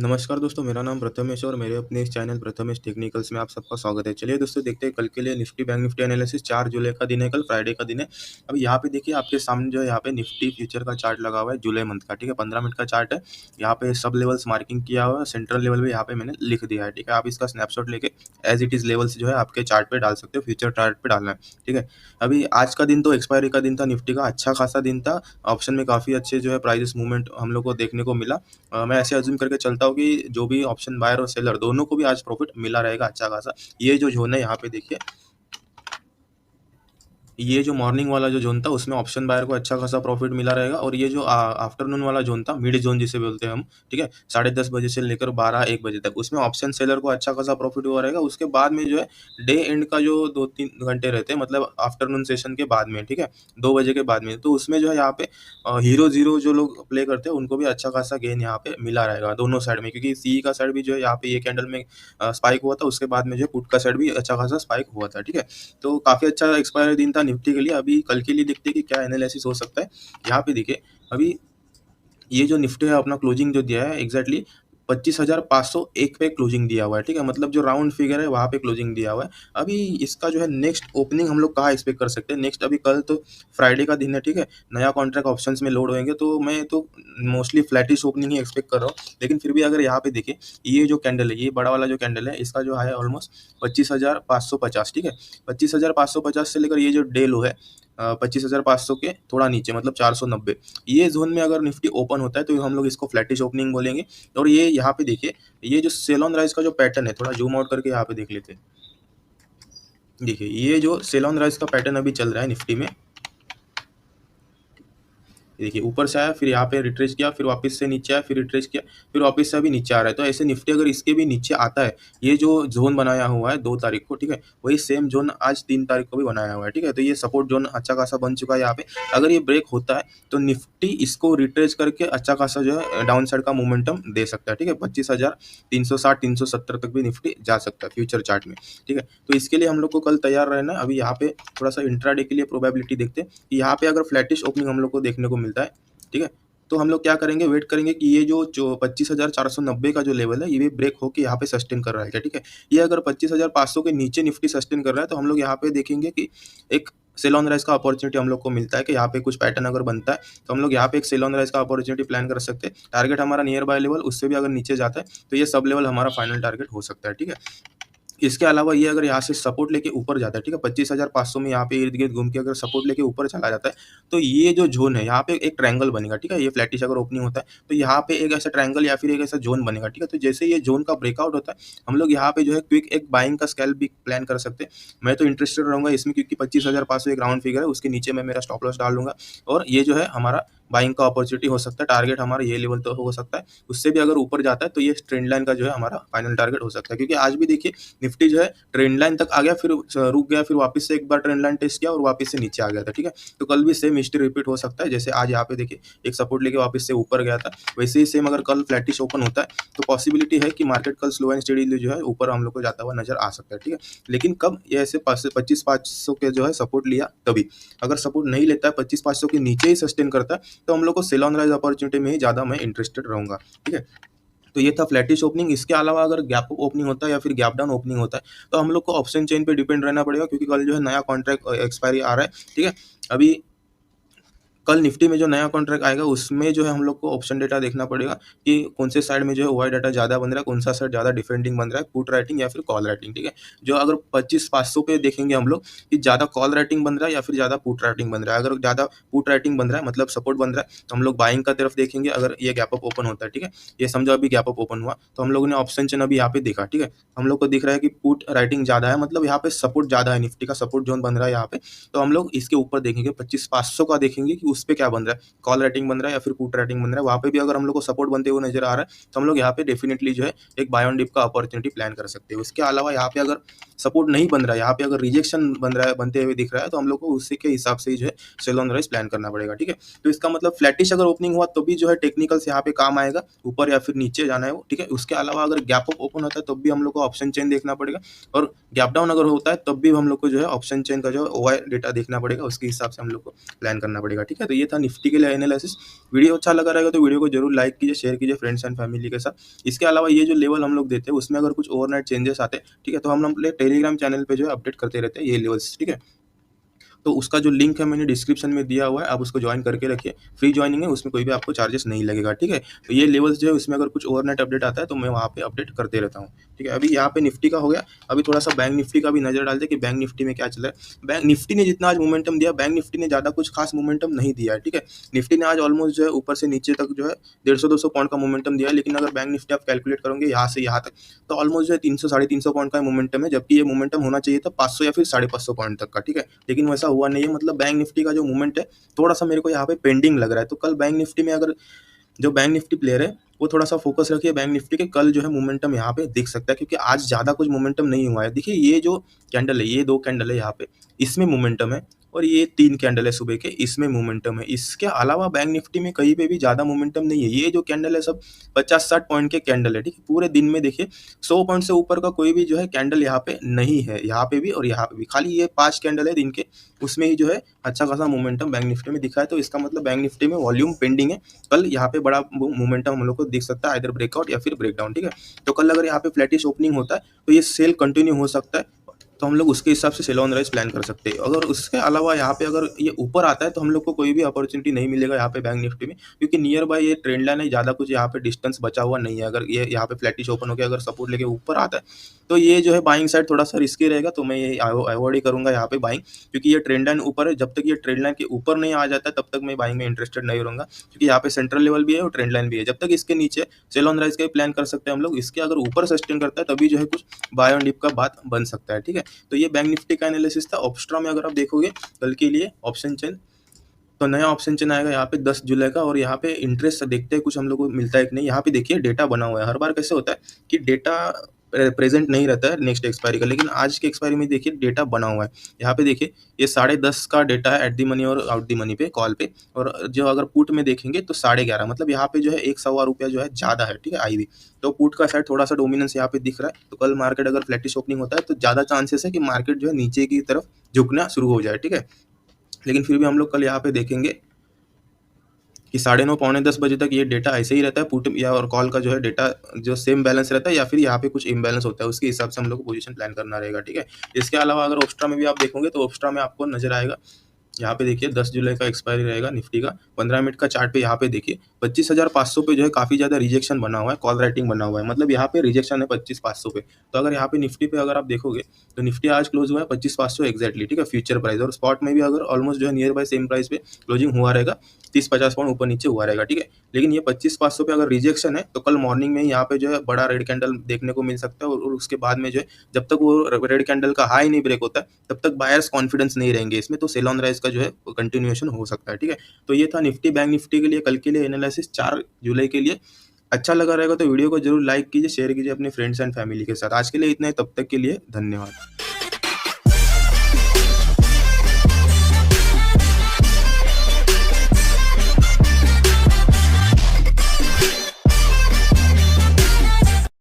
नमस्कार दोस्तों, मेरा नाम प्रथमेश है और मेरे अपने इस चैनल प्रथमेश टेक्निकल्स में आप सबका स्वागत है। चलिए दोस्तों, देखते हैं कल के लिए निफ्टी बैंक निफ्टी एनालिसिस। 4 जुलाई का दिन है, कल फ्राइडे का दिन है। अब यहाँ पे देखिए आपके सामने जो है यहाँ पे निफ्टी फ्यूचर का चार्ट लगा हुआ है जुलाई मंथ का, ठीक है। 15 मिनट का चार्ट है। यहाँ पे सब लेवल्स मार्किंग किया हुआ है, सेंट्रल लेवल भी यहाँ पे मैंने लिख दिया है, ठीक है। आप इसका स्नैपशॉट लेके एज इट इज लेवल्स जो है आपके चार्ट पे डाल सकते हो, फ्यूचर चार्ट पे डालना है, ठीक है। अभी आज का दिन तो एक्सपायरी का दिन था, निफ्टी का अच्छा खासा दिन था। ऑप्शन में काफ़ी अच्छे जो है प्राइजेस मूवमेंट हम लोग को देखने को मिला। मैं ऐसे अज्यूम करके चलता हूँ कि जो भी ऑप्शन बायर और सेलर दोनों को भी आज प्रॉफिट मिला रहेगा अच्छा खासा। ये जो जोन है यहाँ पे देखिए, ये जो मॉर्निंग वाला जो जोन था उसमें ऑप्शन बायर को अच्छा खासा प्रॉफिट मिला रहेगा, और ये जो आफ्टरनून वाला जोन था, मिड जोन जिसे बोलते हैं हम, ठीक है, 10:30 बजे से लेकर 12-1 बजे तक, उसमें ऑप्शन सेलर को अच्छा खासा प्रॉफिट हुआ रहेगा। उसके बाद में जो है डे एंड का जो 2-3 घंटे रहते हैं, मतलब आफ्टरनून सेशन के बाद में, ठीक है, 2 बजे के बाद में, तो उसमें जो है यहाँ पे हीरो जीरो जो लोग प्ले करते हैं उनको भी अच्छा खासा गेन यहाँ पे मिला रहेगा दोनों साइड में, क्योंकि सी का साइड भी जो है यहाँ पे ये कैंडल में स्पाइक हुआ था, उसके बाद में जो है पुट का साइड भी अच्छा खासा स्पाइक हुआ था, ठीक है। तो काफ़ी अच्छा एक्सपायरी दिन था निफ्टी के लिए। अभी कल के लिए देखते हैं कि क्या एनालिसिस हो सकता है। यहाँ पे देखिए, अभी ये जो निफ्टी है अपना क्लोजिंग जो दिया है एग्जैक्टली 25,501 पे क्लोजिंग दिया हुआ है, ठीक है। मतलब जो राउंड फिगर है वहाँ पे क्लोजिंग दिया हुआ है। अभी इसका जो है नेक्स्ट ओपनिंग हम लोग कहाँ एक्सपेक्ट कर सकते हैं नेक्स्ट, अभी कल तो फ्राइडे का दिन है, ठीक है। नया कॉन्ट्रैक्ट ऑप्शंस में लोड होंगे, तो मैं तो मोस्टली फ्लैटिश ओपनिंग ही एक्सपेक्ट कर रहा हूँ। लेकिन फिर भी अगर यहाँ पे देखिए, ये जो कैंडल है, ये बड़ा वाला जो कैंडल है, इसका जो है ऑलमोस्ट 25,550, ठीक है। 25,550 से लेकर ये जो डे लो है 25,500 के थोड़ा नीचे, मतलब 490, ये जोन में अगर निफ्टी ओपन होता है तो हम लोग इसको फ्लैटिश ओपनिंग बोलेंगे। और ये यहाँ पे देखिए, ये जो सेल ऑन राइज का जो पैटर्न है, थोड़ा जूम आउट करके यहाँ पे देख लेते हैं। देखिए, ये जो सेल ऑन राइज का पैटर्न अभी चल रहा है निफ्टी में, देखिए ऊपर से आया, फिर यहाँ पे रिट्रेस किया, फिर वापस से नीचे आया, फिर रिट्रेस किया, फिर वापस से अभी नीचे आ रहा है। तो ऐसे निफ्टी अगर इसके भी नीचे आता है, ये जो जोन बनाया हुआ है 2 तारीख को, ठीक है, वही सेम जोन आज 3 तारीख को भी बनाया हुआ है, ठीक है। तो ये सपोर्ट जोन अच्छा खासा बन चुका है यहाँ पे। अगर ये ब्रेक होता है तो निफ्टी इसको रिट्रेस करके अच्छा खासा जो है डाउन साइड का मोमेंटम दे सकता है, ठीक है। 25,360 370 तक भी निफ्टी जा सकता है फ्यूचर चार्ट में, ठीक है। तो इसके लिए हम लोग को कल तैयार रहना है। अभी यहाँ पे थोड़ा सा इंट्राडे के लिए प्रोबेबिलिटी देखते हैं कि यहाँ पे अगर फ्लैटिश ओपनिंग हम लोग को देखने को मिलता है, ठीक है, तो हम लोग क्या करेंगे, वेट करेंगे कि ये जो 25,490 का जो लेवल है, ये भी ब्रेक होके यहाँ पे सस्टेन कर रहा है क्या, ठीक है। ये अगर 25,500 के नीचे निफ्टी सस्टेन कर रहा है तो हम लोग यहाँ पे देखेंगे कि एक सेल ऑन राइज का अपॉर्चुनिटी हम लोग को मिलता है, कि यहाँ पे कुछ पैटर्न अगर बनता है तो हम लोग यहाँ पे एक सेल ऑन राइज का अपॉर्चुनिटी प्लान कर सकते हैं। टारगेट हमारा नियर बाय लेवल, उससे भी अगर नीचे जाता है तो ये सब लेवल हमारा फाइनल टारगेट हो सकता है, ठीक है। इसके अलावा ये अगर यहाँ से सपोर्ट लेके ऊपर जाता है, ठीक है, 25,500 में यहाँ पे इर्द-गिर्द घूम के अगर सपोर्ट लेके ऊपर चला जाता है, तो ये जो ज़ोन है यहाँ पे एक ट्रायंगल बनेगा, ठीक है। ये फ्लैटिश अगर ओपनिंग होता है तो यहाँ पे एक ऐसा ट्रायंगल या फिर एक ऐसा ज़ोन बनेगा, ठीक है। तो जैसे ये ज़ोन का ब्रेकआउट होता है, हम लोग यहाँ पे जो है क्विक एक बाइंग का स्कैल्प भी प्लान कर सकते हैं। मैं तो इंटरेस्टेड रहूँगा इसमें, क्योंकि 25,500 एक राउंड फिगर है, उसके नीचे मैं मेरा स्टॉप लॉस डाल लूँगा, और ये जो है हमारा बाइंग का अपॉर्चुनिटी हो सकता है। टारगेट हमारा ये लेवल तो हो सकता है, उससे भी अगर ऊपर जाता है तो ये ट्रेंड लाइन का जो है हमारा फाइनल टारगेट हो सकता है। क्योंकि आज भी देखिए निफ्टी जो है ट्रेंड लाइन तक आ गया, फिर रुक गया, फिर वापस से एक बार ट्रेंड लाइन टेस्ट किया और वापस से नीचे आ गया था, ठीक है। तो कल भी सेम हिस्ट्री रिपीट हो सकता है, जैसे आज यहाँ पे देखिए एक सपोर्ट लेके वापस से ऊपर गया था, वैसे ही सेम अगर कल फ्लैटिश ओपन होता है तो पॉसिबिलिटी है कि मार्केट कल स्लो एंड स्टेडीली जो है ऊपर हम लोग को जाता हुआ नजर आ सकता है, ठीक है। लेकिन कब, ये ऐसे 25,500 के जो है सपोर्ट लिया तभी, अगर सपोर्ट नहीं लेता है 25,500 के नीचे ही सस्टेन करता है तो हम लोग को सेल ऑन राइज अपॉर्चुनिटी में ही ज़्यादा मैं इंटरेस्टेड रहूँगा, ठीक है। तो ये था फ्लैटिश ओपनिंग। इसके अलावा अगर गैप अप ओपनिंग होता है या फिर गैप डाउन ओपनिंग होता है तो हम लोग को ऑप्शन चेन पे डिपेंड रहना पड़ेगा, क्योंकि कल जो है नया कॉन्ट्रैक्ट एक्सपायरी आ रहा है, ठीक है। अभी कल निफ्टी में जो नया कॉन्ट्रैक्ट आएगा उसमें जो है हम लोग को ऑप्शन डेटा देखना पड़ेगा कि कौन से साइड में जो है वाई डाटा ज़्यादा बन रहा है, कौन सा साइड ज़्यादा डिफेंडिंग बन रहा है, पुट राइटिंग या फिर कॉल राइटिंग, ठीक है। जो अगर 25,500 पे देखेंगे हम लोग कि ज़्यादा कॉल राइटिंग बन रहा है या फिर ज़्यादा पुट राइटिंग बन रहा है, अगर ज़्यादा पुट राइटिंग बन रहा है मतलब सपोर्ट बन रहा है तो हम लोग बाइंग का तरफ देखेंगे। अगर ये गैप अप ओपन होता है, ठीक है, ये समझो अभी गैप अप ओपन हुआ तो हम लोगों ने ऑप्शन चेन अभी यहाँ पे देखा, ठीक है, हम लोग को दिख रहा है कि पुट राइटिंग ज़्यादा है, मतलब यहाँ पे सपोर्ट ज़्यादा है, निफ्टी का सपोर्ट जोन बन रहा है यहाँ पे। तो हम लोग इसके ऊपर देखेंगे 25,500 का, देखेंगे कि उस पर क्या बन रहा है, कॉल राइटिंग बन रहा है या फिर पुट राइटिंग बन रहा है। वहाँ पे भी अगर हम लोग को सपोर्ट बनते हुए नजर आ रहा है तो हम लोग यहाँ पे डेफिनेटली जो है एक बाय ऑन डिप का अपॉर्चुनिटी प्लान कर सकते हैं। उसके अलावा यहाँ पे अगर सपोर्ट नहीं बन रहा है, यहाँ पे अगर रिजेक्शन बन रहा है, बनते हुए दिख रहा है, तो हम लोग को उसी के हिसाब से ही जो है सेल ऑन राइज प्लान करना पड़ेगा, ठीक है। तो इसका मतलब फ्लैटिश अगर ओपनिंग हुआ तो भी जो है टेक्निकल्स यहाँ पे काम आएगा, ऊपर या फिर नीचे जाना है वो, ठीक है। उसके अलावा अगर गैप अप ओपन होता है तब भी हम लोग को ऑप्शन चेन देखना पड़ेगा, और गैप डाउन अगर होता है तब भी हम लोग को जो है ऑप्शन चेन का जो ओवाई डेटा देखना पड़ेगा, उसके हिसाब से हम लोग को प्लान करना पड़ेगा, ठीक है। है। तो ये था निफ्टी के लिए एनालिसिस। वीडियो अच्छा लगा रहेगा तो वीडियो को जरूर लाइक कीजिए, शेयर कीजिए फ्रेंड्स एंड फैमिली के साथ। इसके अलावा ये जो लेवल हम लोग देते हैं उसमें अगर कुछ ओवरनाइट चेंजेस आते हैं, ठीक है, तो हम लोग टेलीग्राम चैनल पे जो है अपडेट करते रहते हैं ये लेवल्स, ठीक है। तो उसका जो लिंक है मैंने डिस्क्रिप्शन में दिया हुआ है, आप उसको ज्वाइन करके रखिए। फ्री ज्वाइनिंग है, उसमें कोई भी आपको चार्जेस नहीं लगेगा, ठीक है। तो ये लेवल्स जो है उसमें अगर कुछ ओवरनाइट अपडेट आता है तो मैं वहाँ पे अपडेट करते रहता हूँ, ठीक है। अभी यहाँ पे निफ्टी का हो गया, अभी थोड़ा सा बैंक निफ्टी का भी नजर डालते हैं कि बैंक निफ्टी में क्या चल रहा है। बैंक निफ्टी ने जितना आज मोमेंटम दिया, बैंक निफ्टी ने ज़्यादा कुछ खास मोमेंटम नहीं दिया है, ठीक है। निफ्टी ने आज ऑलमोस्ट जो है ऊपर से नीचे तक जो है 150-200 पॉइंट का मोमेंटम दिया है, लेकिन अगर बैंक निफ्टी आप कैलकुलेट करोगे यहाँ से यहाँ तक तो ऑलमोस्ट जो है 300-350 पॉइंट का मोमेंटम है, जबकि ये मोमेंटम होना चाहिए था 500 या फिर 550 पॉइंट तक का, ठीक है। लेकिन वैसा हुआ नहीं है, मतलब बैंक निफ्टी का जो मूवमेंट है थोड़ा सा मेरे को यहाँ पे पेंडिंग लग रहा है। तो कल बैंक निफ्टी में अगर जो बैंक निफ्टी प्लेयर है वो थोड़ा सा फोकस रखिए बैंक निफ्टी के, कल जो है मोमेंटम यहाँ पे दिख सकता है, क्योंकि आज ज्यादा कुछ मोमेंटम नहीं हुआ है। देखिए ये जो कैंडल है, ये 2 कैंडल है यहाँ पे, इसमें मोमेंटम है, और ये 3 कैंडल है सुबह के, इसमें मोमेंटम है। इसके अलावा बैंक निफ्टी में कहीं पे भी ज्यादा मोमेंटम नहीं है। ये जो कैंडल है सब 50-60 पॉइंट के कैंडल है, ठीक है। पूरे दिन में देखिए 100 पॉइंट से ऊपर का कोई भी जो है कैंडल यहाँ पे नहीं है, यहाँ पे भी और यहाँ पे भी, खाली ये 5 कैंडल है दिन के, उसमें ही जो है अच्छा खासा मोमेंटम बैंक निफ्टी में दिखा है। तो इसका मतलब बैंक निफ्टी में वॉल्यूम पेंडिंग है, कल यहाँ पे बड़ा मोमेंटम हम लोग को दिख सकता है, इधर ब्रेकआउट या फिर ब्रेकडाउन, ठीक है। तो कल अगर यहाँ पे फ्लैटिश ओपनिंग होता है तो ये सेल कंटिन्यू हो सकता है, तो हम लोग उसके हिसाब से सेल ऑन राइज प्लान कर सकते हैं। अगर उसके अलावा यहाँ पे अगर ये ऊपर आता है तो हम लोग को कोई भी अपॉर्चुनिटी नहीं मिलेगा यहाँ पे बैंक निफ्टी में, क्योंकि नियर बाय ये ट्रेंड लाइन है, ज़्यादा कुछ यहाँ पे डिस्टेंस बचा हुआ नहीं है। अगर ये यहाँ पे फ्लैटिश ओपन होकर अगर सपोर्ट लेके ऊपर आता है तो ये जो है बाइंग साइड थोड़ा सा रिस्की रहेगा, तो मैं ये अवॉइड ही करूंगा यहाँ पे बाइंग, क्योंकि ये ट्रेंड लाइन ऊपर है। जब तक ये ट्रेंड लाइन के ऊपर नहीं आ जाता तब तक मैं बाइंग में इंटरेस्टेड नहीं रहूंगा, क्योंकि यहाँ पे सेंट्रल लेवल भी है और ट्रेंड लाइन भी है। जब तक इसके नीचे सेल ऑन राइज का प्लान कर सकते हैं हम लोग, इसके अगर ऊपर सस्टेन करता है तभी जो है कुछ बाय ऑन डिप का बात बन सकता है, ठीक है। तो ये बैंक निफ्टी का एनालिसिस था। ऑप्स्ट्रा में अगर आप देखोगे कल के लिए ऑप्शन चेन, तो नया ऑप्शन चेन आएगा यहाँ पे 10 जुलाई का, और यहाँ पे इंटरेस्ट देखते हैं कुछ हम लोग को मिलता है कि नहीं। यहाँ पे देखिए डेटा बना हुआ है, हर बार कैसे होता है कि डेटा प्रेजेंट नहीं रहता है नेक्स्ट एक्सपायरी का, लेकिन आज के एक्सपायरी में देखिए डेटा बना हुआ है। यहाँ पे देखिए ये 10:30 का डेटा है एट दी मनी और आउट दी मनी पे कॉल पे, और जो अगर पुट में देखेंगे तो 11:30, मतलब यहाँ पे जो है 1 सवा रुपया जो है ज्यादा है, ठीक है, आई भी। तो पुट का साइड थोड़ा सा डोमिनेंस यहाँ पे दिख रहा है। तो कल मार्केट अगर फ्लैटिश ओपनिंग होता है तो ज्यादा चांसेस है कि मार्केट जो है नीचे की तरफ झुकना शुरू हो जाए, ठीक है। लेकिन फिर भी हम लोग कल यहाँ पे देखेंगे कि 9:30 पौने 10 बजे तक ये डेटा ऐसे ही रहता है, पुट या और कॉल का जो है डेटा जो सेम बैलेंस रहता है, या फिर यहाँ पे कुछ इम्बैलेंस होता है, उसके हिसाब से हम लोग को पोजीशन प्लान करना रहेगा, ठीक है। इसके अलावा अगर ओप्स्ट्रा में भी आप देखोगे तो ओप्स्ट्रा में आपको नजर आएगा, यहाँ पे देखिए 10 जुलाई का एक्सपायरी रहेगा निफ्टी का। 15 मिनट का चार्ट पे यहाँ पे देखिए 25,500 पे जो है काफी ज्यादा रिजेक्शन बना हुआ है, कॉल राइटिंग बना हुआ है, मतलब यहाँ पे रिजेक्शन है 25,500 पे। तो अगर यहाँ पे निफ्टी पे अगर आप देखोगे तो निफ्टी आज क्लोज हुआ है 25,500 एक्जैक्टली, ठीक है, फ्यूचर प्राइस, और स्पॉट में भी अगर ऑलमोस्ट जो है नियर बाय सेम प्राइस पे क्लोजिंग हुआ रहेगा, 30-50 पॉइंट ऊपर नीचे हुआ रहेगा, ठीक है। लेकिन ये 25,500 पे अगर रिजेक्शन है तो कल मॉर्निंग में यहाँ पे जो है बड़ा रेड कैंडल देखने को मिल सकता है, और उसके बाद में जो है जब तक वो रेड कैंडल का हाई नहीं ब्रेक होता है तब तक बायर्स कॉन्फिडेंस नहीं रहेंगे इसमें, तो सेल ऑन राइज का जो है कंटिन्यूएशन हो सकता है, ठीक है। तो ये था निफ्टी बैंक निफ्टी के लिए कल के लिए एनालिसिस 4 जुलाई के लिए। अच्छा लगा रहेगा तो वीडियो को जरूर लाइक कीजिए, शेयर कीजिए अपने फ्रेंड्स एंड फैमिली के साथ। आज के लिए इतना ही, तब तक के लिए धन्यवाद।